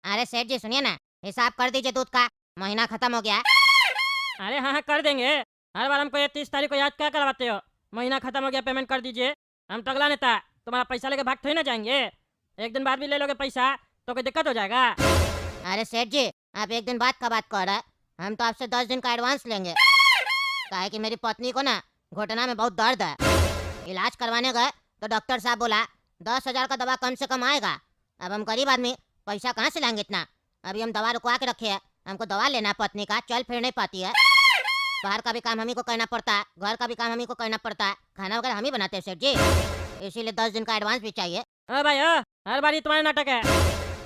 अरे सेठ जी सुनिए ना, हिसाब कर दीजिए दूध का, महीना खत्म हो गया। अरे हाँ हाँ कर देंगे। हर बार हमको ये 30 तारीख को याद क्या करवाते हो? महीना खत्म हो गया, पेमेंट कर दीजिए। हम तो अगला नेता तुम्हारा पैसा लेके भाग थोड़ी ना जाएंगे। एक दिन बाद भी ले लोगे पैसा तो कोई दिक्कत हो जाएगा? अरे सेठ जी, आप एक दिन बाद का बात कर रहे हैं, हम तो आपसे 10 दिन का एडवांस लेंगे। काहे कि मेरी पत्नी को ना घुटना में बहुत दर्द है। इलाज करवाने गए तो डॉक्टर साहब बोला 10,000 का दवा कम से कम आएगा। अब हम गरीब आदमी पैसा कहाँ से लाएंगे इतना? अभी हम दवा रुकवा के रखे है, हमको दवा लेना है पत्नी का, चल फिर नहीं पाती है। बाहर का भी काम हम ही को करना पड़ता है, घर का भी काम हम ही को करना पड़ता है, खाना वगैरह हम ही बनाते हैं सेठ जी। इसीलिए 10 दिन का एडवांस भी चाहिए। भाई हर बार ये तुम्हारा नाटक है।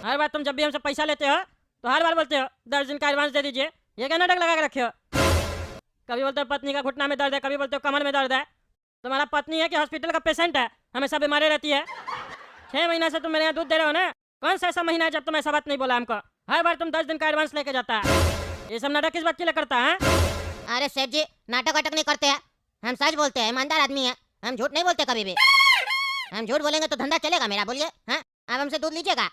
हर बार तुम जब भी हमसे पैसा लेते हो तो हर बार बोलते हो 10 दिन का एडवांस दे दीजिए। ये क्या नाटक लगा के रखे हो? कभी बोलते हो पत्नी का घुटना में दर्द है, कभी बोलते हो कमर में दर्द है। तुम्हारा पत्नी है कि हॉस्पिटल का पेशेंट है? हमेशा बीमारी रहती है। 6 महीना से तुम मेरे यहाँ दूध दे रहे हो ना, कौन सा ऐसा महीना है जब तुम ऐसा बात नहीं बोला हमको? हर बार तुम 10 दिन का एडवांस लेके जाता है। ये सब नाटक किस बात के लिए करता है? अरे सेठ जी, नाटक वाटक नहीं करते हैं, हम सच बोलते हैं, ईमानदार आदमी है, हम झूठ नहीं बोलते कभी भी। हम झूठ बोलेंगे तो धंधा चलेगा मेरा, बोलिए। हाँ, आप हमसे दूध लीजिएगा,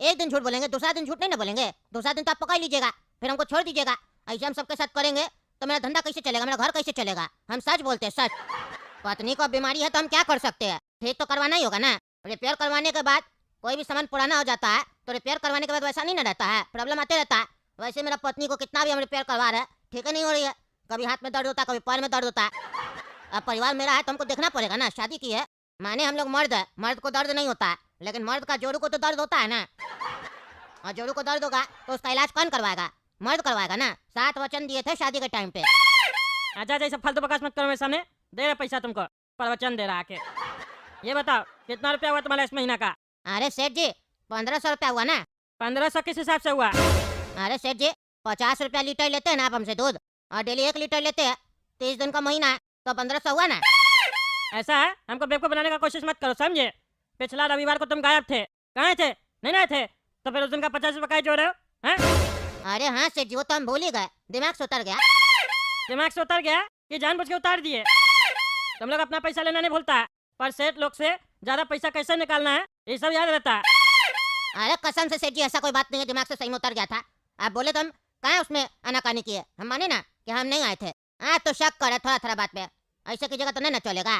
एक दिन झूठ बोलेंगे, दूसरा दिन झूठ नहीं ना बोलेंगे, दूसरा दिन तो आप पका ही लीजिएगा, फिर हमको छोड़ दीजिएगा। ऐसे हम सबके साथ करेंगे तो मेरा धंधा कैसे चलेगा, मेरा घर कैसे चलेगा? हम सच बोलते हैं, सच। पत्नी को बीमारी है तो हम क्या कर सकते हैं? ठीक तो करवाना ही होगा ना। रिपेयर करवाने के बाद कोई भी सामान पुराना हो जाता है तो रिपेयर करवाने के बाद वैसा नहीं ना रहता है, प्रॉब्लम आते रहता है। वैसे मेरा पत्नी को कितना भी हम रिपेयर करवा रहे हैं, ठीक है नहीं हो रही है। कभी हाथ में दर्द होता है, कभी पैर में दर्द होता है। अब परिवार मेरा है तो हमको देखना पड़ेगा ना, शादी की है, माने हम लोग मर्द है, मर्द को दर्द नहीं होता है, लेकिन मर्द का जोड़ू को तो दर्द होता है ना। और जोड़ू को दर्द होगा तो उसका इलाज कौन करवाएगा? मर्द करवाएगा ना। 7 वचन दिए थे शादी के टाइम पे। अच्छा जैसे फालतू बकवास मत करो मेरे सामने। दे रहा पैसा तुमको, प्रवचन दे रहा आके। ये बताओ कितना रुपया हुआ तुम्हारा इस महीना का? अरे सेठ जी, 1500 रुपया हुआ ना। 1500 किस हिसाब से हुआ? अरे सेठ जी, 50 रुपया लीटर लेते हैं ना आप हमसे दूध, और डेली 1 लीटर लेते हैं, 30 दिन का महीना है तो 1500 हुआ ना। ऐसा है? हमको बेवकूफ बनाने का कोशिश मत करो, समझे? पिछला रविवार को तुम गायब थे, कहाँ थे? नहीं आए थे तो फिर उस दिन का 50 रुपये का जोड़ रहे हो? हैं? अरे हाँ सेठ जी, वो तो हम भूल ही गए, दिमाग से उतर गया। दिमाग से उतर गया कि जानबूझ के उतार दिए? तुम लोग अपना पैसा लेना नहीं भूलता है, पर सेठ लोग से ज्यादा पैसा कैसे निकालना है ये सब याद रहता है। अरे कसम से सेठ जी, ऐसा कोई बात नहीं है, दिमाग से सही में उतर गया था। आप बोले तो हम कहाँ उसमें आनाकानी किए, हम माने ना कि हम नहीं आए थे। हाँ तो शक करे थोड़ा थोड़ा बात पे, ऐसे की जगह तो नहीं ना चलेगा।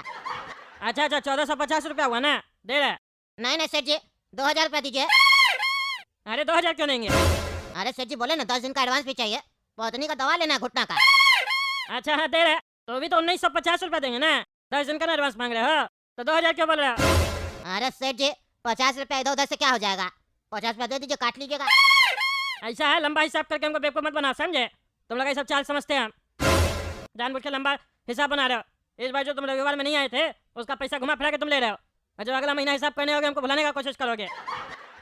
अच्छा 1450 रुपया हुआ ना, दे रहे? नहीं नहीं सेठ जी, 2000 रुपया दीजिए। अरे 2000 क्यों देंगे? अरे सेठ जी बोले ना 10 दिन का एडवांस भी चाहिए, पत्नी का दवा लेना है घुटना का। अच्छा हाँ दे रहे, तो भी तो 1950 रुपया देंगे ना। 10 दिन का ना एडवांस मांग रहे हो तो 2000 क्यों बोल रहे हो? अरे सेठ जी, 50 रुपया इधर उधर से क्या हो जाएगा? 50 रुपया दे दीजिए, काट लीजिएगा। ऐसा है, लंबा हिसाब करके हमको बेवकूफ मत बनाओ, समझे? तुम लोग ये सब चाल समझते हैं हम, जानबूझ के लंबा हिसाब बना रहे हो। इस बार जो तुम रविवार में नहीं आए थे उसका पैसा घुमा फिरा के तुम ले रहे हो, और जो अगला महीना हिसाब करने होगे हमको भुलाने का कोशिश करोगे।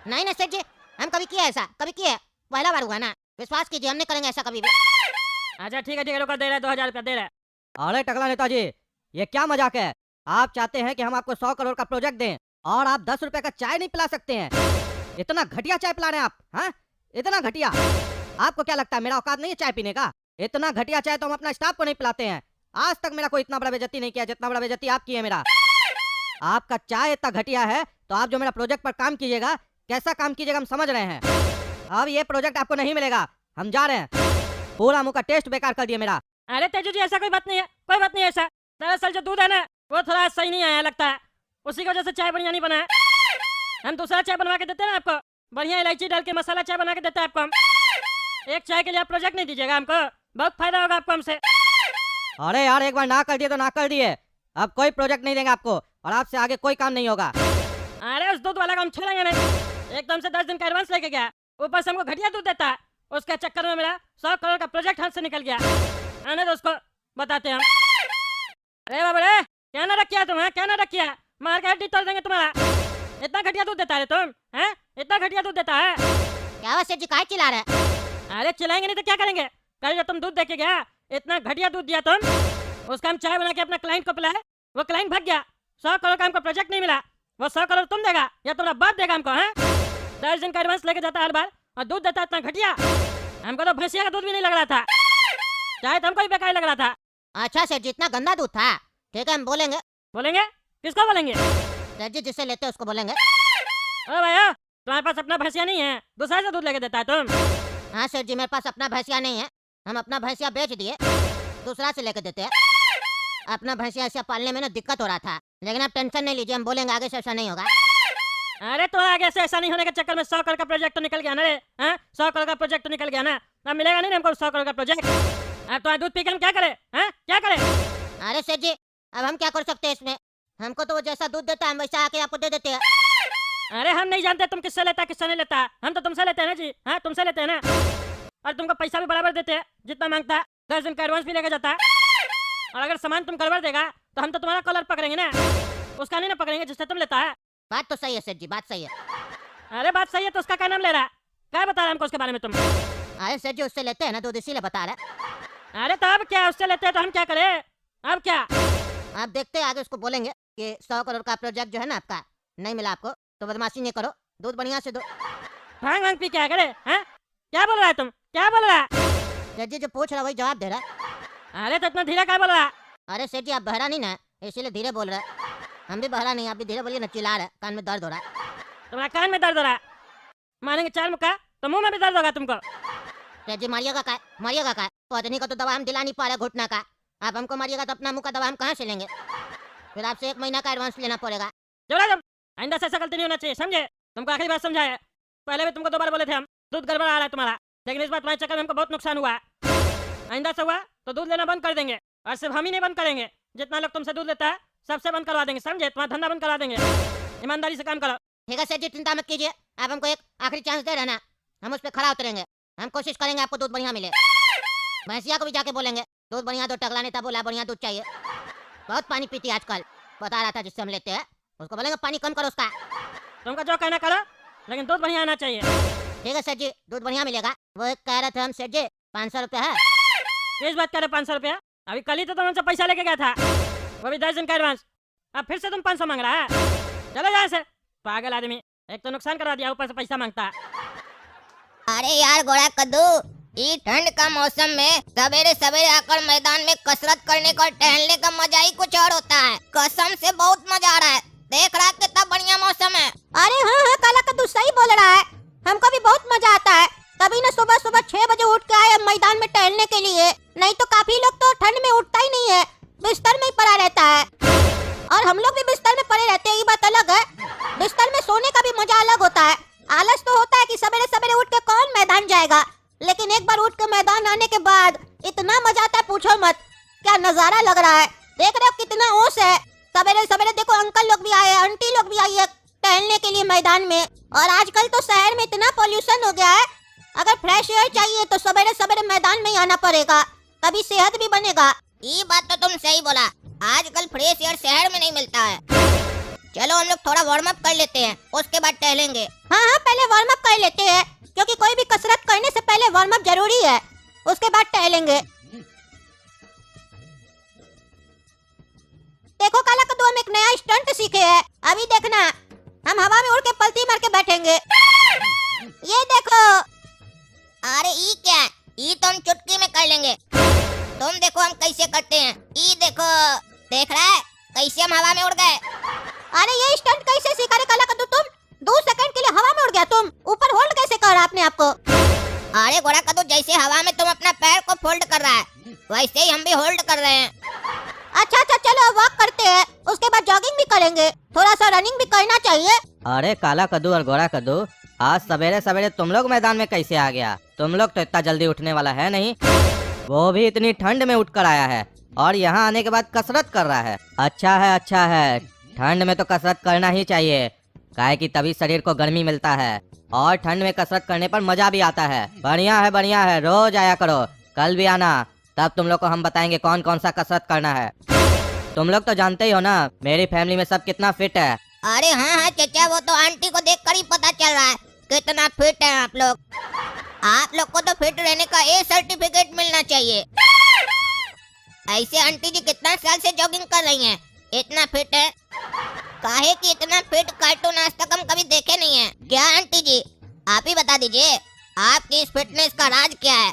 नहीं नहीं सेठ जी, हम कभी किए ऐसा? कभी किए? पहला बार हुआ ना, विश्वास कीजिए हम नहीं करेंगे ऐसा कभी भी। अच्छा ठीक है रुको, दे रहे 2000 रुपया दे रहे। अरे टकला नेताजी, ये क्या मजाक है? आप चाहते हैं कि हम आपको 100 करोड़ का प्रोजेक्ट दें और आप 10 रुपए का चाय नहीं पिला सकते हैं? इतना घटिया चाय पिला रहे हैं आप? हाँ, इतना घटिया? आपको क्या लगता है मेरा औकात नहीं है चाय पीने का? इतना घटिया चाय तो हम अपना स्टाफ को नहीं पिलाते हैं। आज तक मेरा कोई इतना बड़ा बेइज्जती नहीं किया जितना बड़ा बेइज्जती आप की है मेरा। आपका चाय इतना घटिया है तो आप जो मेरा प्रोजेक्ट पर काम कीजिएगा, कैसा काम कीजिएगा हम समझ रहे हैं। अब ये प्रोजेक्ट आपको नहीं मिलेगा, हम जा रहे हैं। पूरा मुंह का टेस्ट बेकार कर दिया मेरा। अरे तेजू जी ऐसा कोई बात नहीं है, कोई बात नहीं है ऐसा। दरअसल जो दूध है ना वो थोड़ा सही नहीं आया लगता है, उसी की वजह से चाय बढ़िया नहीं बना है। हम दूसरा चाय बनवा के देते हैं ना आपको, बढ़िया इलायची डाल के मसाला चाय बना के देते हैं आपको हम। एक चाय के लिए आप प्रोजेक्ट नहीं दीजिएगा हमको, बहुत फायदा होगा आपको हमसे। अरे यार एक बार ना कर दिए तो ना कर दिए, अब कोई प्रोजेक्ट नहीं देंगे आपको और आपसे आगे कोई काम नहीं होगा। अरे उस दूध वाला का हम छोड़ेंगे नहीं, एकदम से 10 दिन का एडवांस लेके गया, ऊपर से हमको घटिया दूध देता है। उसके चक्कर में मेरा 100 करोड़ का प्रोजेक्ट हाथ से निकल गया। आने दो उसको, बताते हैं हम। अरे बाबा रे, क्या ना रखिया तुम? क्या ना रखिया? मार के हड्डी तोड़ देंगे तुम्हारा। इतना घटिया दूध देता है तुम? हैं? इतना घटिया दूध देता है? क्या हुआ सेठ जी, काहे चिल्ला रहे? अरे चिल्लाएंगे नहीं तो क्या करेंगे? कल जब तुम दूध देके गया, इतना घटिया दूध दिया तुम, उसका हम चाय बना के अपना क्लाइंट को पिलाए, वो क्लाइंट भाग गया। 100 करोड़ का हमको प्रोजेक्ट नहीं मिला, वो 100 करोड़ तुम देगा या तुम्हारा बाप देगा हमको? है 10 दिन का एडवांस लेके जाता हर बार और दूध देता इतना घटिया। हमको तो भैंसिया का दूध भी नहीं लग रहा था, चाहे तो हमको ही बेकार लग रहा था। अच्छा सेठ जी, इतना गंदा दूध था? ठीक है हम बोलेंगे। बोलेंगे? किसको बोलेंगे? सेठ जी जिससे लेते हैं उसको बोलेंगे। ओ भाई तुम्हारे पास अपना भैंसिया नहीं है, दूसरा से दूध लेके देता है तुम? हाँ सेठ जी, मेरे पास अपना भैंसिया नहीं है, हम अपना भैंसिया बेच दिए, दूसरा से लेके देते हैं। अपना भैंसिया ऐसा पालने में ना दिक्कत हो रहा था, लेकिन आप टेंशन नहीं लीजिए, हम बोलेंगे आगे से ऐसा नहीं होगा। अरे तो आगे से ऐसा नहीं होने के चक्कर में 100 करोड़ का प्रोजेक्ट तो निकल गया ना रे। 100 करोड़ का प्रोजेक्ट तो निकल गया ना, अब मिलेगा नहीं ना हमको 100 करोड़ का प्रोजेक्ट। अब तो दूध पी के हम क्या करें? क्या करें? अरे सेठ जी, अब हम क्या कर सकते हैं इसमें? हमको तो वो जैसा दूध देता है हम वैसा आके आपको दे देते हैं। अरे हम नहीं जानते तुम किससे लेता किससे नहीं लेता, हम तो तुमसे लेते हैं ना जी। तुमसे लेते हैं ना, और तुमको पैसा भी बराबर देते हैं जितना मांगता है, 10 दिन का एडवांस भी लेके जाता है। और अगर सामान तुम गड़बड़ देगा तो हम तो तुम्हारा कॉलर पकड़ेंगे ना, उसका नहीं ना पकड़ेंगे जिससे तुम लेता है। बात तो सही है सेठ जी, बात सही है। अरे बात सही है तो उसका क्या नाम ले रहा है? क्या बता रहा है हमको उसके बारे में तुम? अरे सेठ जी, उससे लेते हैं ना दूध, इसीलिए बता रहे। अरे तो अब क्या, उससे लेते हैं तो हम क्या करें? अब क्या? आप देखते हैं आगे उसको बोलेंगे कि 100 करोड़ का प्रोजेक्ट जो है ना आपका नहीं मिला आपको, तो बदमाशी नहीं करो, दूध बढ़िया से दो। भांग भांग पी क्या करे? क्या बोल रहा है तुम? क्या बोल रहा है? सेठ जी जो पूछ रहा वही जवाब दे रहा है। अरे तो इतना धीरे क्या बोल रहा है? अरे सेठ जी, आप बहरा नहीं ना, इसीलिए धीरे बोल रहे हैं। हम भी बहरा नहीं, आप भी धीरे बोलिए ना, चिल्ला रहे, कान में दर्द हो रहा है। तुम्हारा कान में दर्द हो रहा है, मारेंगे 4 मुक्का तो मुंह में भी दर्द होगा तुमको। सेठ जी मारिएगा का, मारिएगा का, पत्नी को तो दवा हम दिला नहीं पा रहे घुटना का, आप हमको मारिएगा तो अपना मुंह का दवा हम कहाँ से लेंगे? फिर आपसे 1 महीना का एडवांस लेना पड़ेगा। चलो तुम, आइंदा से ऐसा गलती नहीं होना चाहिए, समझे? तुमको आखिरी बात समझाया, पहले भी तुमको 2 बार बोले थे हम, दूध गड़बड़ आ रहा है तुम्हारा, लेकिन इस बार तुम्हारे चक्कर में हमको बहुत नुकसान हुआ है। आइंदा से हुआ तो दूध लेना बंद कर देंगे, और सिर्फ हम ही नहीं बंद करेंगे, जितना लोग तुमसे दूध लेता है सबसे बंद करवा देंगे, समझे? तुम्हारा धंधा बंद करवा देंगे, ईमानदारी से काम करो। ठीक है सेठ जी, चिंता मत कीजिए, आप हमको एक आखिरी चांस दे रहना, हम उस पर खड़ा उतरेंगे, हम कोशिश करेंगे आपको दूध बढ़िया मिले। भैंसिया को भी जाके बोलेंगे दूध बढ़िया दो, टगला नेता बोला बढ़िया दूध चाहिए, बहुत पानी पीती है आजकल, बता रहा था जिससे हम लेते हैं, उसको बोलेंगे पानी कम करो उसका। तुमको जो कहना करो, लेकिन दूध बढ़िया आना चाहिए। ठीक है सेठ जी, दूध बढ़िया मिलेगा। वो एक कह रहे थे हम सेठ जी 500 रुपया है। इस बात करे 500 रुपया? अभी कल ही तो तुम हमसे पैसा लेके गया था, वो भी 10 दिन का एडवांस, अब फिर से तुम 500 मांग रहा है? चलो यहाँ से, पागल आदमी, एक तो नुकसान करवा दिया, ऊपर से पैसा मांगता है। अरे यार गोरा कद्दू, ये ठंड का मौसम में सवेरे सवेरे आकर मैदान में कसरत करने का और टहलने का मजा ही कुछ और होता है। कसम से बहुत मजा आ रहा है, देख रहा है कितना बढ़िया मौसम है। अरे हाँ हाँ, काला कद्दू सही बोल रहा है, हमको भी बहुत मजा आता है। तभी ना सुबह सुबह 6 बजे उठ के आए मैदान में टहलने के लिए, नहीं तो काफी लोग तो ठंड में उठता ही नहीं है, बिस्तर में ही पड़ा रहता है। और हम लोग भी बिस्तर में पड़े रहते हैं, ये बात अलग है, बिस्तर में सोने का भी मजा अलग होता है। आलस तो होता है कि सवेरे सवेरे उठ के कौन मैदान जाएगा, लेकिन एक बार उठ के मैदान आने के बाद इतना मजा आता है पूछो मत, क्या नजारा लग रहा है। देख रहे हो कितना ओस है, सवेरे सवेरे देखो अंकल लोग भी आए, आंटी लोग भी आई है टहलने के लिए मैदान में। और आजकल तो शहर में इतना पोल्यूशन हो गया है, अगर फ्रेश एयर चाहिए तो सवेरे सवेरे मैदान में ही आना पड़ेगा, तभी सेहत भी बनेगा। ये बात तो तुम सही बोला, आजकल फ्रेश एयर शहर में नहीं मिलता है। चलो हम लोग थोड़ा वार्म अप कर लेते हैं, उसके बाद टहलेंगे। हाँ हाँ, पहले वार्म अप कर लेते हैं, क्योंकि कोई भी कसरत करने से पहले वार्म अप जरूरी है, उसके बाद टहलेंगे। देखो काला कद्दू, हम एक नया स्टंट सीखे हैं, अभी देखना, हम हवा में उड़ के पलटी मार के बैठेंगे। ये देखो। अरे ये क्या है? ये तो हम चुटकी में कर लेंगे, तुम देखो हम कैसे करते हैं। ये देखो, देख रहा है कैसे हम हवा में उड़ गए। अरे ये स्टंट कैसे सीखा रे काला कद्दू तुम? 2 सेकंड के लिए हवा में उड़ गया तुम, ऊपर होल्ड कैसे कर रहा आपने आपको? अरे गोरा कद्दू, जैसे हवा में तुम अपना पैर को फोल्ड कर रहा है, वैसे ही हम भी होल्ड कर रहे हैं। अच्छा अच्छा, चलो वॉक करते हैं, उसके बाद जॉगिंग भी करेंगे, थोड़ा सा रनिंग भी करना चाहिए। अरे काला कद्दू और गोरा कद्दू, आज सवेरे सवेरे तुम लोग मैदान में कैसे आ गया? तुम लोग तो इतना जल्दी उठने वाला है नहीं, वो भी इतनी ठंड में उठ कर आया है और यहाँ आने के बाद कसरत कर रहा है। अच्छा है, ठंड में तो कसरत करना ही चाहिए, काहे कि तभी शरीर को गर्मी मिलता है और ठंड में कसरत करने पर मजा भी आता है। बढ़िया है, रोज आया करो, कल भी आना, तब तुम लोग को हम बताएंगे कौन कौन सा कसरत करना है। तुम लोग तो जानते ही हो ना मेरी फैमिली में सब कितना फिट है। अरे हाँ चचा, वो तो आंटी को देखकर ही पता चल रहा है कितना फिट है आप लोग। आप लोग को तो फिट रहने का ए सर्टिफिकेट मिलना चाहिए। ऐसे आंटी जी कितना साल से जॉगिंग कर रही हैं, इतना फिट है। काहे कि इतना फिट कार्टून आज तक हम कभी देखे नहीं है। क्या आंटी जी, आप ही बता दीजिए, आपकी इस फिटनेस का राज क्या है?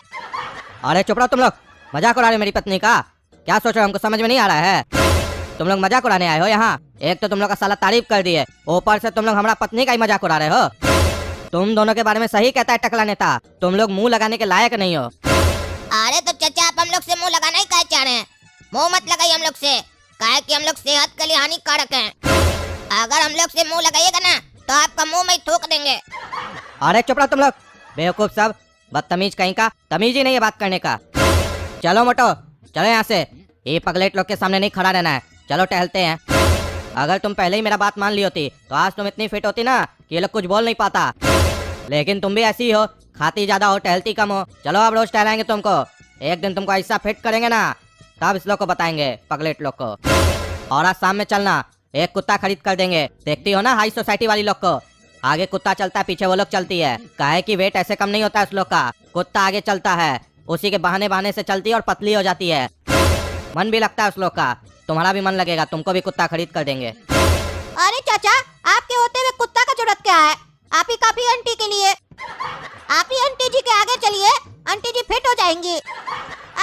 अरे चुप रहो तुम लोग, मजाक उड़ा रहे मेरी पत्नी का, क्या सोच रहे हो? हमको समझ में नहीं आ रहा है, तुम लोग मजाक उड़ाने आए हो यहाँ। एक तो तुम लोग का साला तारीफ कर दिए, ऊपर से तुम लोग हमारा पत्नी का ही मजाक उड़ा रहे हो। तुम दोनों के बारे में सही कहता है टकला नेता, तुम लोग मुंह लगाने के लायक नहीं हो। अरे तो चाचा आप हम लोग से मुंह लगाना ही काहे चाह रहे हैं? मुंह मत लगाइए हम लोग से, काहे कि हम लोग सेहत के लिए हानिकारक हैं। अगर हम लोग से मुंह लगाइएगा ना तो आपका मुंह में ही थूक देंगे। अरे चुप रहो तुम लोग, बेवकूफ सब, बदतमीज कहीं का, तमीज ही नहीं है बात करने का। चलो मोटो, चलो यहाँ से, ये पगलेट लोग के सामने नहीं खड़ा रहना है, चलो टहलते हैं। अगर तुम पहले ही मेरा बात मान ली होती तो आज तुम इतनी फिट होती ना कि ये लोग कुछ बोल नहीं पाता, लेकिन तुम भी ऐसी ही हो, खाती ज्यादा हो टहलती कम हो। चलो अब रोज टहलाएंगे तुमको, एक दिन तुमको ऐसा फिट करेंगे ना तब इस लोग को बताएंगे, पगलेट लोग को। और आज शाम में चलना, एक कुत्ता खरीद कर देंगे, देखती हो ना हाई सोसाइटी वाली लोग को, आगे कुत्ता चलता है पीछे वो लोग चलती है, काहे कि वेट ऐसे कम नहीं होता है उस लोग का, कुत्ता आगे चलता है, उसी के बहाने बहाने से चलती है और पतली हो जाती है, मन भी लगता है उस लोग का, तुम्हारा भी मन लगेगा, तुमको भी कुत्ता खरीद कर देंगे। अरे चाचा आपके होते हुए कुत्ता का जरूरत क्या है? आप ही काफी आंटी के लिए। आप ही आंटी जी के आगे चलिए, आंटी जी फिट हो जाएंगी।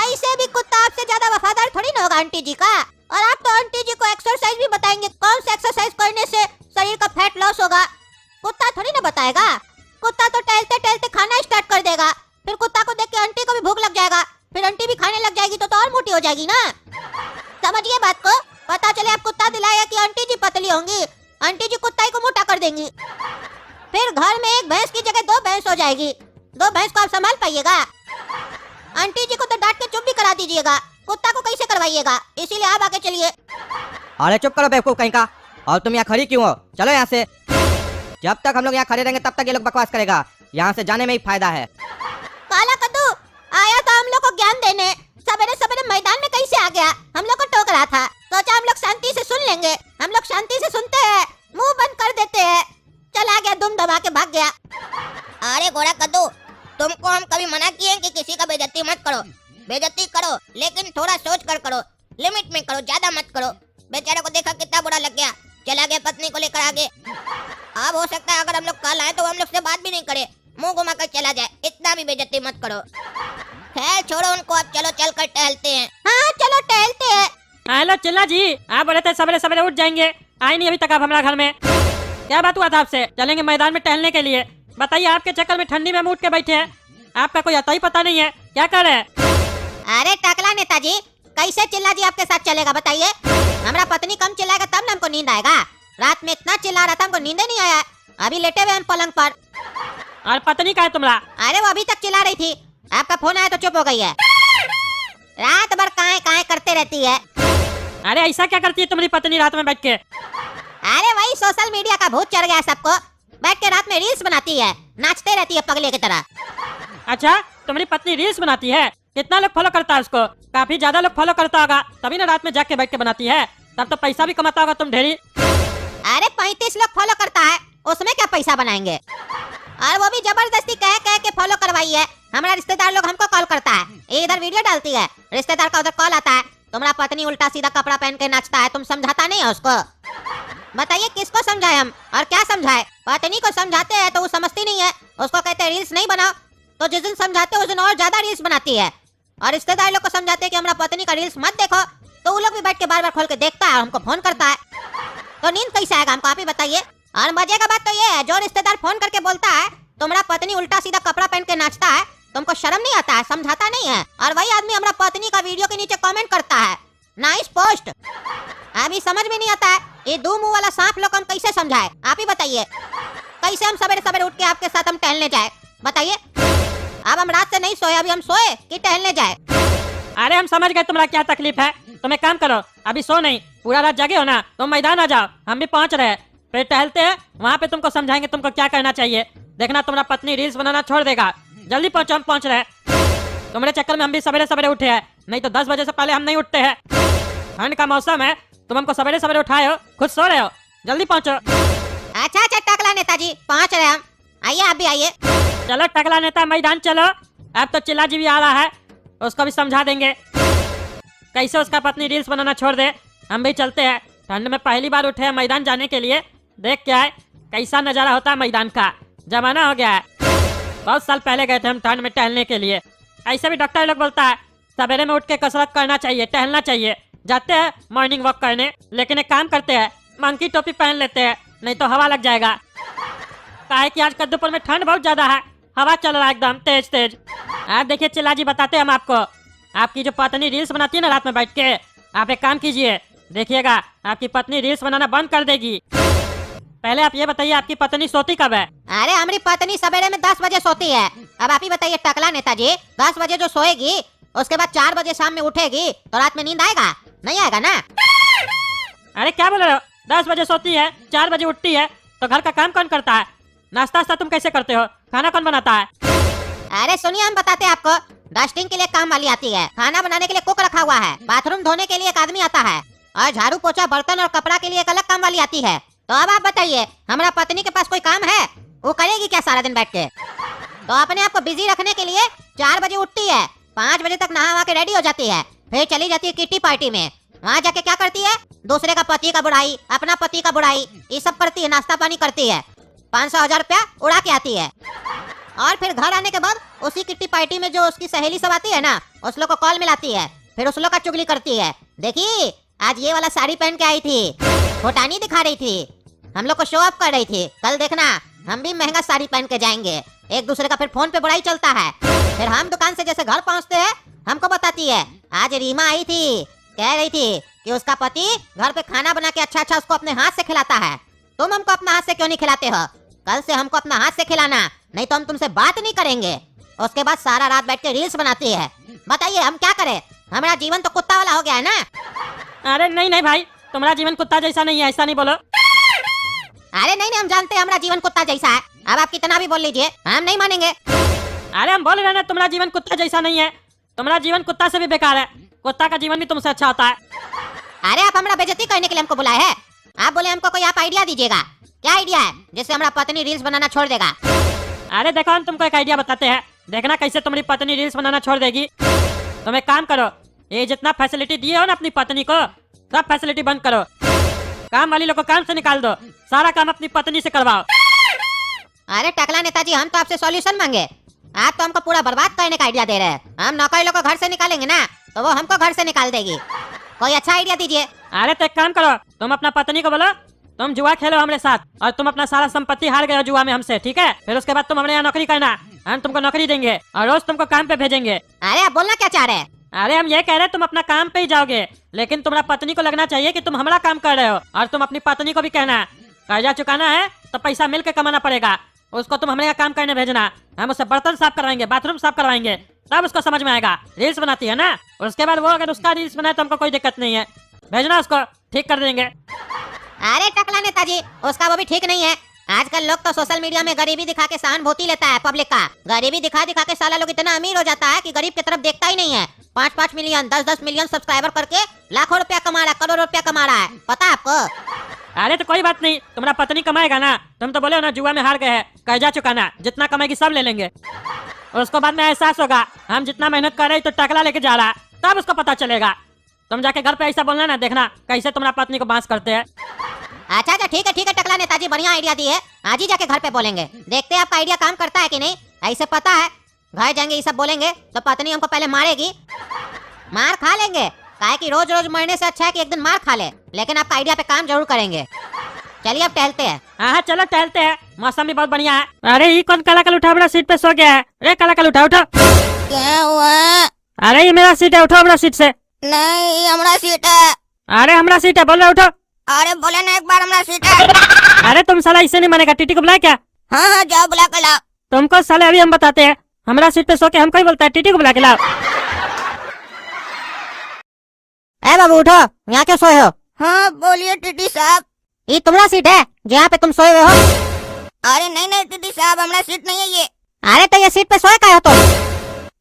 ऐसे भी कुत्ता आपसे ज्यादा वफादार थोड़ी ना होगा आंटी जी का। और आप तो आंटी जी को एक्सरसाइज भी बताएंगे, कौन सा एक्सरसाइज करने से शरीर का फैट लॉस होगा, कुत्ता थोड़ी ना बताएगा। कुत्ता तो टहलते टहलते खाना स्टार्ट कर देगा, फिर कुत्ता को देख के आंटी को भी भूख लग जाएगा, फिर आंटी भी खाने लग जाएगी तो और मोटी हो जाएगी ना। समझिए बात को, पता चले आप कुत्ता दिलाया कि आंटी जी पतली होंगी, आंटी जी कुत्ता ही को मोटा कर देंगी, फिर घर में एक भैंस की जगह 2 भैंस हो जाएगी, 2 भैंस को आप संभाल पाइएगा? आंटी जी को तो डांट के चुप भी करा दीजिएगा, कुत्ता को कैसे करवाइएगा? इसीलिए आप आगे चलिए। अरे चुप करो बेवकूफ कहीं का, और तुम यहाँ खड़ी क्यों हो? चलो यहाँ से, जब तक हम लोग यहाँ खड़े रहेंगे तब तक ये लोग बकवास करेगा, यहाँ से जाने में ही फायदा है। काला कद्दू आया था हम लोग को ज्ञान देने, सवेरे सवेरे मैदान में कैसे आ गया? हम लोग को टोक रहा था, सोचा हम लोग शांति से सुन लेंगे, हम लोग शांति से सुनते हैं, मुंह बंद कर देते हैं, चला गया दुम दबा के भाग गया। अरे घोड़ा कद्दू, तुमको हम कभी मना किए कि किसी का बेइज्जती मत करो? बेइज्जती करो लेकिन थोड़ा सोच कर करो, लिमिट में करो, ज्यादा मत करो। बेचारे को देखा कितना बुरा लग गया, चला गया पत्नी को लेकर आगे। अब हो सकता है अगर हम लोग कल आए तो हम लोग से बात भी नहीं करे, मुंह घुमा कर चला जाए, इतना भी बेइज्जती मत करो। खैर छोड़ो उनको, अब चलो चल कर टहलते हैं। हाँ चलो टहलते हैं। हेलो चिल्ला जी, आप बोले थे सवेरे सवेरे उठ जाएंगे, आए नहीं अभी तक आप हमारा घर में, क्या बात हुआ था आपसे? चलेंगे मैदान में टहलने के लिए, बताइए आपके चक्कर में ठंडी में हम उठ के बैठे हैं, आपका कोई आता ही पता नहीं है, क्या कर रहे हैं? अरे टकला नेताजी, कैसे चिल्ला जी आपके साथ चलेगा बताइए? हमारा पत्नी कम चिल्लाएगा तब ना हमको नींद आएगा, रात में इतना चिल्ला रहा था हमको नींद नहीं आया, अभी लेटे हुए हम पलंग पर। और पत्नी का है तुम्हारा? अरे वो अभी तक चिल्ला रही थी, आपका फोन आया तो चुप हो गई है, रात भर काहे काहे करते रहती है। अरे ऐसा क्या करती है तुम्हारी पत्नी रात में बैठ के? अरे वही सोशल मीडिया का भूत चढ़ गया सबको, बैठ के रात में रील्स बनाती है, नाचते रहती है पगले की तरह। अच्छा तुम्हारी पत्नी रील्स बनाती है, कितना लोग फॉलो करता है उसको? काफी ज्यादा लोग फॉलो करता होगा, तभी ना रात में जाग के बैठ के बनाती है, तब तो पैसा भी कमाता होगा तुम ढेरी। अरे 35 लोग फॉलो करता है, उसमें क्या पैसा बनाएंगे? और वो भी जबरदस्ती कह कह के फॉलो करवाई है। हमारा रिश्तेदार लोग हमको कॉल करता है, ये इधर वीडियो डालती है, रिश्तेदार का उधर कॉल आता है, तुम्हारा पत्नी उल्टा सीधा कपड़ा पहन के नाचता है, तुम समझाता नहीं है उसको? बताइए किसको समझाए हम और क्या समझाए? पत्नी को समझाते हैं तो वो समझती नहीं है, उसको कहते हैं रील्स नहीं बनाओ, तो जिस दिन समझाते उस दिन और ज्यादा रील्स बनाती है। और रिश्तेदार लोग को समझाते हैं कि हमारा पत्नी का रील्स मत देखो, तो वो लोग भी बैठ के बार बार खोल के देखता है और हमको फोन करता है, तो नींद कैसे आएगा हमको आप ही बताइए? और मजे का बात तो ये है, जो रिश्तेदार फोन करके बोलता है तुम्हारा पत्नी उल्टा सीधा कपड़ा पहन के नाचता है, तुमको शर्म नहीं आता है, समझाता नहीं है, और वही आदमी हमारा पत्नी का वीडियो के नीचे कमेंट करता है नाइस पोस्ट। अभी समझ में नहीं आता है, ये 2 मुंह वाला सांप लोग हम कैसे समझाए आप ही बताइए? कैसे हम सवेरे सवेरे उठ के आपके साथ हम टहलने जाए बताइए? अब हम रात से नहीं सोए, अभी हम सोए कि टहलने जाए? अरे हम समझ गए तुम्हारा क्या तकलीफ है, तुम एक काम करो, अभी सो नहीं, पूरा रात जागे हो ना, तुम मैदान आ जाओ, हम भी पहुंच रहे हैं, फिर टहलते हैं, वहाँ पे तुमको समझाएंगे तुमको क्या करना चाहिए, देखना तुम्हारा पत्नी रील्स बनाना छोड़ देगा। जल्दी पहुंचो, हम पहुंच रहे हैं, तुम्हारे चक्कर में हम भी सवेरे सवेरे उठे हैं, नहीं तो 10 बजे से पहले हम नहीं उठते हैं, ठंड का मौसम है, तुम हमको सवेरे सवेरे उठाए हो, खुद सो रहे हो, जल्दी पहुंचो। अच्छा अच्छा टकला नेताजी पहुंच रहे हम, आइए आप भी आइए। चलो टकला नेता मैदान चलो, अब तो चिल्ला जी भी आ रहा है, उसको भी समझा देंगे कैसे उसका पत्नी रील्स बनाना छोड़ दे। हम भी चलते हैं, ठंड में पहली बार उठे हैं मैदान जाने के लिए, देख क्या है कैसा नजारा होता है मैदान का, जमाना हो गया है, बहुत साल पहले गए थे हम ठंड में टहलने के लिए। ऐसे भी डॉक्टर लोग बोलता है सवेरे में उठ के कसरत करना चाहिए, टहलना चाहिए, जाते हैं मॉर्निंग वॉक करने, लेकिन एक काम करते हैं मंकी टोपी पहन लेते हैं, नहीं तो हवा लग जाएगा। काहे कि आज कद्दूपुर में ठंड बहुत ज्यादा है, हवा चल रहा है एकदम तेज तेज। आप देखिए चिल्ला जी, बताते हैं हम आपको। आपकी जो पत्नी रील्स बनाती है ना रात में बैठ के, आप एक काम कीजिए, देखिएगा आपकी पत्नी रील्स बनाना बंद कर देगी। पहले आप ये बताइए, आपकी पत्नी सोती कब है? अरे हमारी पत्नी सवेरे में 10 बजे सोती है। अब आप ही बताइए टकला नेताजी, 10 बजे जो सोएगी उसके बाद 4 बजे शाम में उठेगी तो रात में नींद आएगा? नहीं आएगा ना। अरे क्या बोल रहे हो? 10 बजे सोती है, 4 बजे उठती है, तो घर का काम कौन करता है? नाश्ता वास्ता तुम कैसे करते हो? खाना कौन बनाता है? अरे सुनिए, हम बताते हैं आपको। डस्टिंग के लिए काम वाली आती है, खाना बनाने के लिए कुक रखा हुआ है, बाथरूम धोने के लिए एक आदमी आता है, और झाड़ू पोछा बर्तन और कपड़ा के लिए एक अलग काम वाली आती है। तो अब आप बताइए, हमारा पत्नी के पास कोई काम है? वो करेगी क्या सारा दिन बैठ के? तो अपने आप को बिजी रखने के लिए 4 बजे उठती है, 5 बजे तक नहा वहा के रेडी हो जाती है, फिर चली जाती है किट्टी पार्टी में। वहाँ जाके क्या करती है? दूसरे का पति का बुराई, अपना पति का बुराई, ये सब करती है, नाश्ता पानी करती है, 500-1000 रुपया उड़ा के आती है। और फिर घर आने के बाद उसी किट्टी पार्टी में जो उसकी सहेली सब आती है ना, उस लोग को कॉल मिलाती है, फिर उस लोग का चुगली करती है। देखी, आज ये वाला साड़ी पहन के आई थी, फोटानी दिखा रही थी, हम लोग को शो ऑफ कर रही थी। कल देखना हम भी महंगा साड़ी पहन के जाएंगे। एक दूसरे का फिर फोन पे बुराई चलता है। फिर हम दुकान से जैसे घर पहुंचते हैं, हमको बताती है, आज रीमा आई थी, कह रही थी कि उसका पति घर पे खाना बना के अच्छा अच्छा उसको अपने हाथ से खिलाता है। तुम हमको अपना हाथ से क्यों नहीं खिलाते हो? कल से हमको अपना हाथ से खिलाना, नहीं तो हम तुमसे बात नहीं करेंगे। उसके बाद सारा रात बैठ के रील्स बनाती है। बताइए हम क्या करें? हमारा जीवन तो कुत्ता वाला हो गया है ना। अरे नहीं नहीं भाई, तुम्हारा जीवन कुत्ता जैसा नहीं है, ऐसा नहीं बोलो। अरे नहीं, हम जानते हैं हमारा जीवन कुत्ता जैसा है। अब आप कितना भी बोल लीजिए, हम नहीं मानेंगे। अरे हम बोल रहे हैं ना, तुम्हारा जीवन कुत्ता जैसा नहीं है, तुम्हारा जीवन कुत्ता से भी बेकार है। कुत्ता का जीवन भी तुमसे अच्छा होता है। अरे आप हमारा बेइज्जती करने के लिए हमको बुलाए हैं? आप बोले हमको कोई आप आइडिया दीजिएगा। क्या आइडिया है जिससे हमारा पत्नी रील्स बनाना छोड़ देगा? अरे देखो, हम तुमको एक आइडिया बताते हैं, देखना कैसे तुम्हारी पत्नी रील्स बनाना छोड़ देगी। तुम एक काम करो, ये जितना फैसिलिटी दिए हो ना अपनी पत्नी को, सब फैसिलिटी बंद करो। काम वाली लोग को काम से निकाल दो, सारा काम अपनी पत्नी से करवाओ। अरे टकला नेताजी, हम तो आपसे सॉल्यूशन मांगे, आप तो हमको पूरा बर्बाद करने का आइडिया दे रहे हैं। हम नौकरी लोग को घर से निकालेंगे ना, तो वो हमको घर से निकाल देगी। कोई अच्छा आइडिया दीजिए। अरे तो एक काम करो, तुम अपना पत्नी को बोलो तुम जुआ खेलो हमारे साथ, और तुम अपना सारा संपत्ति हार गए हो जुआ में हमसे, ठीक है? फिर उसके बाद तुम हमारे यहाँ नौकरी करना, हम तुमको नौकरी देंगे और रोज तुमको काम पे भेजेंगे। अरे आप बोलना क्या चाह रहे हैं? अरे हम ये कह रहे हैं तुम अपना काम पे ही जाओगे, लेकिन तुम्हारा पत्नी को लगना चाहिए कि तुम हमारा काम कर रहे हो। और तुम अपनी पत्नी को भी कहना, कर्जा चुकाना है तो पैसा मिल के कमाना पड़ेगा, उसको तुम हमारे यहाँ काम करने भेजना। हम उससे बर्तन साफ करवाएंगे, बाथरूम साफ करवाएंगे, तब उसको समझ में आएगा। रील्स बनाती है ना, उसके बाद वो अगर उसका रील्स बनाए तो हमको कोई दिक्कत नहीं है, भेजना उसको, ठीक कर देंगे। अरे टकला नेताजी, उसका वो भी ठीक नहीं है। आजकल लोग तो सोशल मीडिया में गरीबी दिखा के सहानुभूति लेता है पब्लिक का। गरीबी दिखा दिखा के साला लोग इतना अमीर हो जाता है कि गरीब की तरफ देखता ही नहीं है। 5-5 मिलियन 10-10 मिलियन सब्सक्राइबर करके लाखों रुपया कमा रहा है, करोड़ों रुपया कमा रहा है, पता है आपको? अरे तो कोई बात नहीं, तुम्हारा पत्नी कमाएगा ना। तुम तो बोले हो ना जुआ में हार गए हैं, कर्जा चुकाना, जितना कमाएगी सब ले लेंगे। और उसको बाद में एहसास होगा हम जितना मेहनत कर रहे तो टकला लेके जा रहा है, तब उसको पता चलेगा। तुम जाके घर पे ऐसा बोलना ना, देखना कैसे तुम्हारा पत्नी को बांस करते हैं। अच्छा ठीक है टकला नेताजी, बढ़िया आइडिया दी है। आज ही जाके घर पे बोलेंगे, देखते हैं आपका आइडिया काम करता है कि नहीं। ऐसे पता है घर जाएंगे ये सब बोलेंगे तो पत्नी हमको पहले मारेगी, मार खा लेंगे। काहे कि रोज रोज मरने से अच्छा है कि एक दिन मार खा ले। लेकिन आपका आइडिया पे काम जरूर करेंगे। चलिए अब टहलते हैं। हाँ चलो टहलते हैं, मौसम भी बहुत बढ़िया है। अरे ये कौन काला कल उठा, बड़ा सीट पे सो गया है। अरे काला कल उठा, उठो। क्या हुआ? अरे ये मेरा सीट है, उठो बड़ा सीट से। नहीं, हमारा सीट है। अरे हमारा सीट है, बोल रहे उठो। अरे बोले ना एक बार, हमारा सीट है। अरे तुम साला इसे नहीं मानेगा, टीटी को बुलाए क्या? हाँ जाओ बुला के लाओ। तुमको साले अभी हम बताते हैं, हमारा सीट पे सो के हमको ही बोलता है टीटी को बुला के लाओ। ए बाबू उठो, यहाँ क्यों सोए हो? हाँ बोलिए टीटी साहब। ये तुम्हारा सीट है जहाँ पे तुम सोए हुए हो? अरे नहीं टीटी साहब, हमारा सीट नहीं है ये। अरे तो ये सीट पे सोए क्या हो तुम?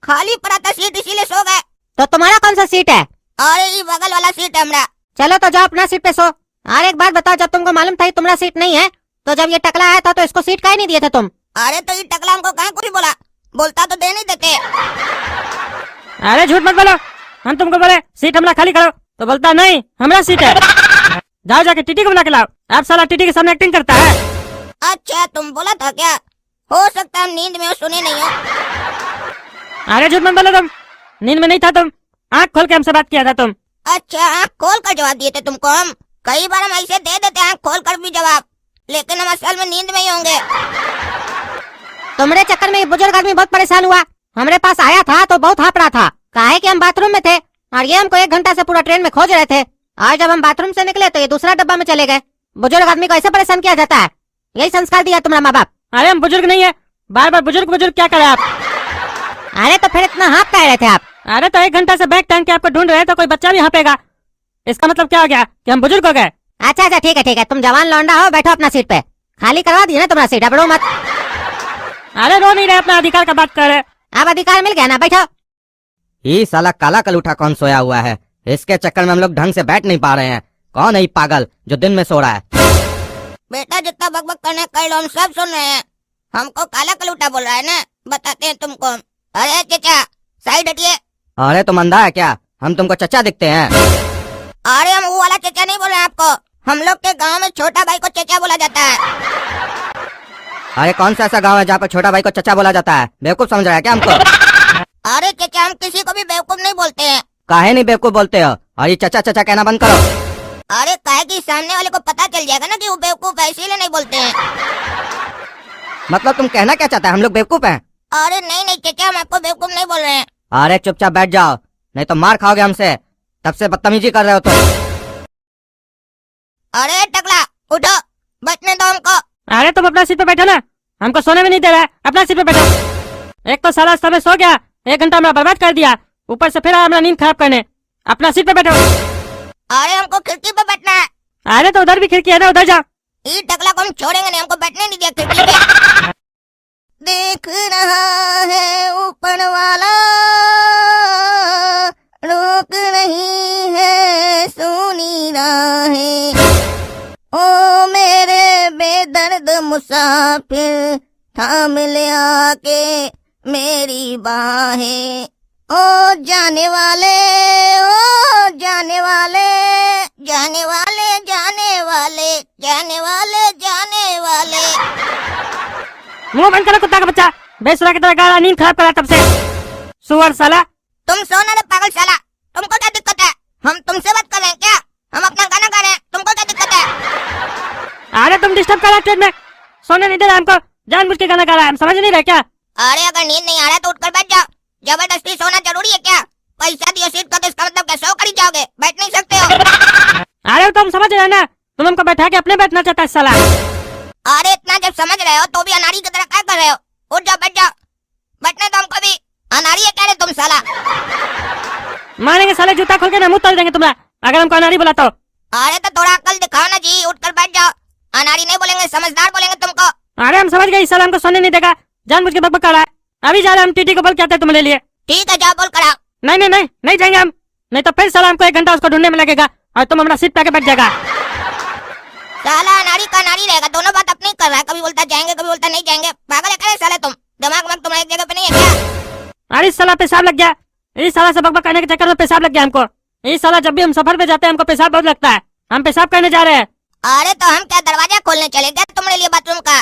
खाली पड़ा था सीट, इसीलिए सो गए। तो तुम्हारा कौन सा सीट है? अरे ये बगल वाला सीट है हमारा। चलो तो जाओ अपना सीट पे सो। और एक बात बताओ, जब तुमको मालूम था ये तुम्हारा सीट नहीं है, तो जब ये टकला आया था तो इसको सीट काहे नहीं दिए थे तुम? अरे तो ये टकला हमको कहाँ कुछ बोला, बोलता तो दे नहीं देते। अरे झूठ मत बोलो, हम तुमको बोले सीट हमारा खाली करो तो बोलता नहीं हमारा सीट है। जाओ जाके टीटी को बुला के लाओ। आप साला टीटी के सामने एक्टिंग करता है। अच्छा तुम बोला था क्या? हो सकता है हम नींद में हो, सुने नहीं हो। अरे झूठ मत बोलो, तुम नींद में नहीं था, तुम आँख खोल के हमसे बात किया था तुम। अच्छा आँख खोल कर जवाब दिए थे तुमको हम? कई बार हम ऐसे दे देते आँख खोल कर भी जवाब, लेकिन हम असल में नींद में ही होंगे। तुम्हारे चक्कर में ये बुजुर्ग आदमी बहुत परेशान हुआ। हमारे पास आया था तो बहुत हाँप रहा था, काहे कि हम बाथरूम में थे और ये हमको 1 घंटा से पूरा ट्रेन में खोज रहे थे। आज जब हम बाथरूम से निकले तो ये दूसरा डब्बा में चले गए। बुजुर्ग आदमी को ऐसे परेशान किया जाता है? यही संस्कार दिया तुम्हारा माँ बाप? अरे हम बुजुर्ग नहीं है, बार बार बुजुर्ग बुजुर्ग क्या करे आप? अरे तो फिर इतना हाँप कह रहे थे आप? अरे तो 1 घंटा से बैग टांग के आपको ढूंढ रहे हैं तो कोई बच्चा भी हाँपेगा, इसका मतलब क्या हो गया कि हम बुजुर्ग हो गए? अच्छा अच्छा ठीक है, तुम जवान लौंडा हो, बैठो अपना सीट पे। खाली करवा दिए ना तुम्हारा सीट, अब रो मत। अरे रो नहीं रहे, अपना अधिकार का बात कर रहे। अब अधिकार मिल गया ना, बैठो। ये साला काला कलूठा कौन सोया हुआ है? इसके चक्कर में हम लोग ढंग से बैठ नहीं पा रहे हैं। कौन है ये पागल जो दिन में सो रहा है? बेटा जितना बकबक करने कर लो, हम सब सुन रहे हैं। हमको काला कलूटा बोल रहा है ना, बताते हैं तुमको। अरे चचा साइड हटिए। अरे तुम अंधा है क्या? हम तुमको चचा दिखते हैं? अरे हम वो वाला चचा नहीं बोल रहे हैं आपको। हम लोग के गांव में छोटा भाई को चचा बोला जाता है। अरे कौन सा ऐसा गांव है जहाँ पर छोटा भाई को चचा बोला जाता है? बेवकूफ समझ रहा है क्या हमको? अरे चचा हम किसी को भी बेवकूफ नहीं बोलते हैं। काहे नहीं बेवकूफ बोलते हो? और ये चचा चचा कहना बंद करो। अरे काहे कि सामने वाले को पता चल जाएगा ना कि वो बेवकूफ है, इसीलिए नहीं बोलते हैं। मतलब तुम कहना क्या चाहता है, हम लोग बेवकूफ हैं? अरे नहीं चचा, हम आपको बेवकूफ नहीं बोल रहे हैं। अरे चुपचाप बैठ जाओ, नहीं तो मार खाओगे हमसे। तब से बदतमीजी कर रहे हो तुम। अरे टकला उठो, बैठने दो हमको। अरे तुम अपना सीट पे बैठो ना, हमको सोने में नहीं दे रहा है, अपना सीट पे बैठो। एक तो साला समय सो गया, 1 घंटा मेरा बर्बाद कर दिया, ऊपर से फिर हमारा नींद खराब करने। अपना सीट पे बैठो। अरे हमको खिड़की पे बैठना है। अरे तो उधर भी खिड़की है ना, उधर जाओ। ये टकला को हम छोड़ेंगे नहीं, हमको बैठने नहीं दिया खिड़की पे। देख रहा है ऊपर वाला, रोक नहीं है सुनी राहें। ओ मेरे बेदर्द मुसाफिर, थाम ले आके मेरी बाहें। ओ जाने वाले, ओ जाने वाले, जाने वाले, जाने वाले, जाने वाले, जाने वाले। मुंह बंद करो कुत्ता का बच्चा, बेसुरा की तरह गाना नींद खराब करा तब से। सुअर साला। तुम सोना रे पागल साला, तुमको क्या दिक्कत है? हम तुमसे बात कर रहे हैं क्या? हम अपना गाना गा रहे हैं, तुमको क्या दिक्कत है? अरे तुम डिस्टर्ब कर रहे हो ट्रेन में, सोने नहीं दे रहा हमको, जानबूझ के गाना गा रहा है, हम समझ नहीं रहे क्या? अरे अगर नींद नहीं आ रहा है तो उठकर बैठ जाओ। जबरदस्ती सोना जरूरी है क्या? पैसा दियो सीट का तो इसका मतलब क्या सो कर ही जाओगे? बैठ नहीं सकते हो। अरे तुम समझ रहे हो ना, तुम हमको बैठा के अपने बैठना चाहता है साला। अरे इतना जब समझ रहे हो तो भी अनाड़ी की तरह क्या कर रहे हो? उठ जाओ, बैठ जाओ, बैठने दो हमको भी। अनाड़ी है क्या रे तुम साला? मारेंगे साले, जूता खोल के ना मुंह तोड़ देंगे तुम्हारा अगर हमको अनाड़ी बोला तो। अरे तो थोड़ा अकल दिखाओ ना जी, उठकर बैठ जाओ। अनाड़ी नहीं बोलेंगे, समझदार बोलेंगे तुमको। अरे हम समझ गए, इस साला हमको सोने नहीं देगा, जानबूझ के बकबक कर रहा है। अभी जा रहे हैं हम, टीटी को बोल के आते हैं तुम्हारे लिए। ठीक है जाओ, बोल कर आओ। नहीं नहीं नहीं नहीं जाएंगे हम, नहीं तो फिर साला हमको 1 घंटा उसको ढूंढने में लगेगा और तुम हमारा सीट पे आके बैठ जाएगा। साला अनाड़ी का अनाड़ी रहेगा, दोनों बात अपनी कर रहा है। कभी बोलता जाएंगे, कभी बोलता नहीं जाएंगे। पागल है क्या साले तुम? दिमाग में तुम्हारे एक जगह पे नहीं है क्या? अरे इस साला पेशाब लग गया, इस साला से बकबक करने के चक्कर में पेशाब लग गया हमको। इस साला जब भी हम सफर पे जाते हैं हमको पेशाब बहुत लगता है, हम पेशाब करने जा रहे हैं। अरे तो हम क्या दरवाजा खोलने चले गए तुम्हारे लिए बाथरूम का,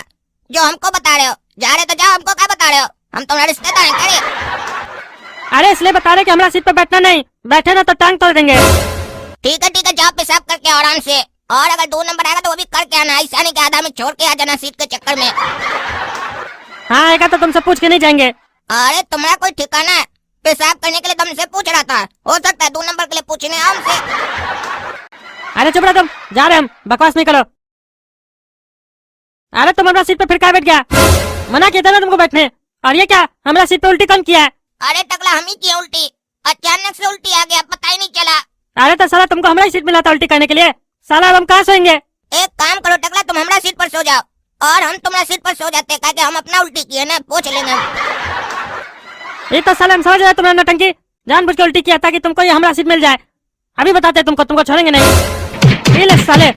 जो हमको बता रहे हो? जा रहे तो जाओ, हमको क्या बता रहे हो? हम तुम्हारे रिश्तेदार हैं क्या रे? अरे इसलिए बता रहे कि हमारा सीट पे बैठना नहीं, बैठे ना तो टांग तोड़ देंगे। ठीक है जाओ, पेशाब करके आराम से। और अगर 2 नंबर आएगा तो वो भी करके आना, ऐसा नहीं कि आधा में छोड़ के आ जाना सीट के चक्कर में। हाँ आएगा तो तुमसे पूछ के नहीं जाएंगे। अरे तुम्हारा कोई ठिकाना है? पेशाब करने के लिए तुमसे पूछ रहा था, हो सकता है 2 नंबर के लिए पूछने हमसे। अरे चुप रहो तुम, जा रहे हम, बकवास नहीं करो। अरे तुम हमारा सीट पे फिर क्या बैठ गया? मना किया था ना तुमको बैठने, और ये क्या हमारा सीट पे उल्टी कौन किया है? अरे टकला हम ही किए उल्टी, अचानक से उल्टी आ गया, पता ही नहीं चला। अरे तो साला तुमको हमारी सीट मिला था उल्टी करने के लिए, साला अब हम कहाँ सोएंगे? एक काम करो टकला, तुम हमारा सीट पर सो जाओ और हम तुम्हारा सीट पर सो जाते हैं, कि हम अपना उल्टी किए ना, पूछ लेंगे हम। ये तो साला हम समझ रहे तुम्हारा नटंकी, जानबूझ के उल्टी किया ताकि तुमको ये हमारा सीट मिल जाए। अभी बताते तुमको छोड़ेंगे नहीं। ये ले साले।